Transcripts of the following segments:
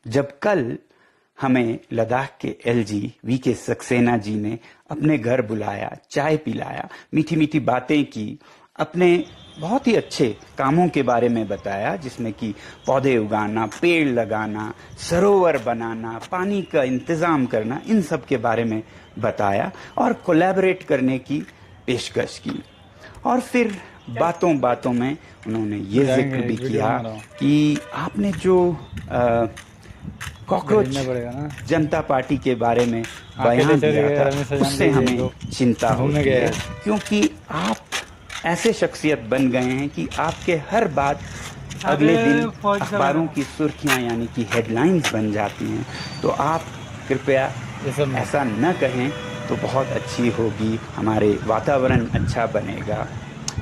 जब कल हमें लद्दाख के एलजी वीके सक्सेना जी ने अपने घर बुलाया, चाय पिलाया, मीठी मीठी बातें की, अपने बहुत ही अच्छे कामों के बारे में बताया, जिसमें कि पौधे उगाना, पेड़ लगाना, सरोवर बनाना, पानी का इंतजाम करना, इन सब के बारे में बताया और कोलैबोरेट करने की पेशकश की। और फिर बातों बातों में उन्होंने ये जिक्र भी किया कि आपने जो कॉकरोच जनता पार्टी के बारे में बयान दिया था, उससे हमें चिंता होती है, क्योंकि आप ऐसे शख्सियत बन गए हैं कि आपके हर बात अगले दिन अखबारों की सुर्खियां यानी कि हेडलाइंस बन जाती हैं। तो आप कृपया ऐसा न कहें तो बहुत अच्छी होगी, हमारे वातावरण अच्छा बनेगा।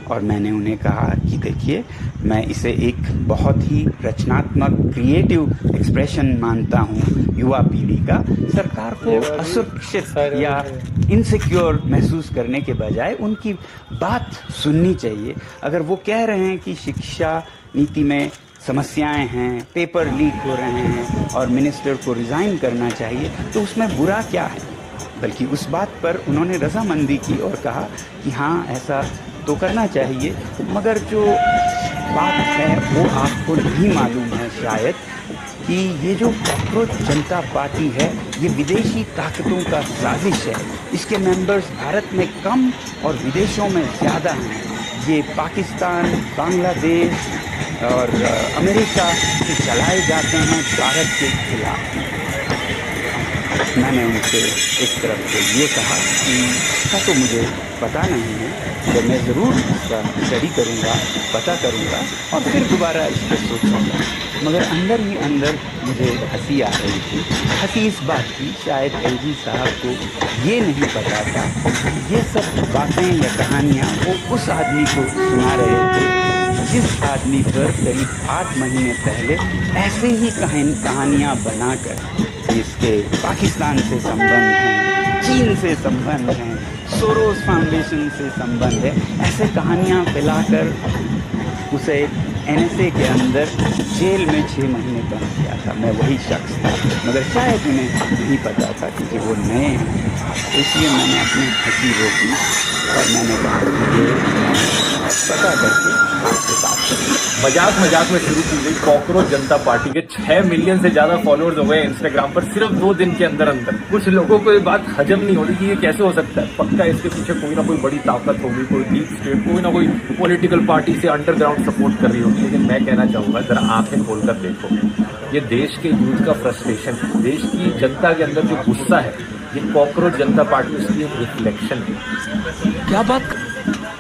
और मैंने उन्हें कहा कि देखिए, मैं इसे एक बहुत ही रचनात्मक क्रिएटिव एक्सप्रेशन मानता हूँ युवा पीढ़ी का। सरकार को असुरक्षित या इनसिक्योर महसूस करने के बजाय उनकी बात सुननी चाहिए। अगर वो कह रहे हैं कि शिक्षा नीति में समस्याएं हैं, पेपर लीक हो रहे हैं और मिनिस्टर को रिज़ाइन करना चाहिए, तो उसमें बुरा क्या है? बल्कि उस बात पर उन्होंने रजामंदी की और कहा कि हाँ, ऐसा तो करना चाहिए, मगर जो बात है वो आपको नहीं मालूम है शायद कि ये जो कॉकरोच जनता पार्टी है, ये विदेशी ताकतों का साजिश है। इसके मेंबर्स भारत में कम और विदेशों में ज़्यादा हैं। ये पाकिस्तान, बांग्लादेश और अमेरिका से चलाए जाते हैं भारत के खिलाफ। मैंने उनसे एक तरफ से ये कहा कि इसका तो मुझे पता नहीं है, तो मैं ज़रूर इसका स्टडी करूँगा, पता करूँगा और फिर दोबारा इस पर सोचूँगा। मगर अंदर ही अंदर मुझे हंसी आ रही थी। हंसी इस बात की, शायद एलजी साहब को ये नहीं पता था ये सब बातें या कहानियाँ वो उस आदमी को सुना रहे थे जिस आदमी पर करीब 8 महीने पहले ऐसे ही कहानियाँ बनाकर इसके पाकिस्तान से संबंध हैं, चीन से संबंध हैं, सोरोस फाउंडेशन से संबंध है, ऐसे कहानियाँ फैलाकर उसे एनएसए के अंदर जेल में 6 महीने बंद किया था। मैं वही शख्स था, मगर शायद उन्हें नहीं पता था क्योंकि वो नए हैं। तो इसलिए मैंने अपनी हंसी रोकी और मैंने कहा कि ये पता करके आपसे बात करें। मजाक मजाक में शुरू की गई कॉकरोच जनता पार्टी के 6 मिलियन से ज्यादा फॉलोअर्स हो गए इंस्टाग्राम पर सिर्फ 2 दिन के अंदर अंदर। कुछ लोगों को ये बात हजम नहीं हो रही कि ये कैसे हो सकता है। पक्का इसके पीछे कोई ना कोई बड़ी ताकत होगी, कोई डीप स्टेट, कोई ना कोई पॉलिटिकल पार्टी से अंडरग्राउंड सपोर्ट कर रही होगी। लेकिन मैं कहना चाहूंगा, जरा आंखें खोलकर देखो, ये देश के यूथ का फ्रस्ट्रेशन, देश की जनता के अंदर जो गुस्सा है, ये कॉकरोच जनता पार्टी उसकी एक रिफ्लेक्शन है। क्या बात,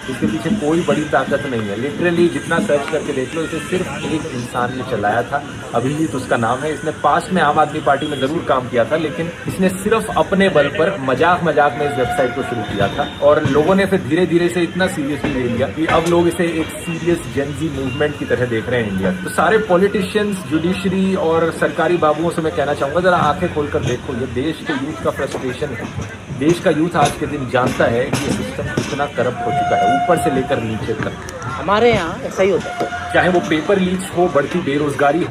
इसके पीछे कोई बड़ी ताकत नहीं है। लिटरली जितना सर्च करके देख लो, इसे सिर्फ एक इंसान ने चलाया था, अभिजीत उसका नाम है। इसने पास्ट में आम आदमी पार्टी में जरूर काम किया था, लेकिन इसने सिर्फ अपने बल पर मजाक मजाक में इस वेबसाइट को शुरू किया था और लोगों ने फिर धीरे धीरे इसे इतना सीरियसली ले लिया कि अब लोग इसे एक सीरियस जेनजी मूवमेंट की तरह देख रहे हैं इंडिया। तो सारे पॉलिटिशियंस, जुडिशरी और सरकारी बाबुओं से मैं कहना चाहूंगा, जरा आंखें खोलकर देखो, ये देश के यूथ का फ्रस्ट्रेशन है। देश का यूथ आज के दिन जानता है कि ये सिस्टम कितना करप्ट हो चुका है, ऊपर से लेकर नीचे तक। हमारे यहाँ ऐसा ही होता है, चाहे वो पेपर लीक्स हो, बढ़ती बेरोजगारी हो,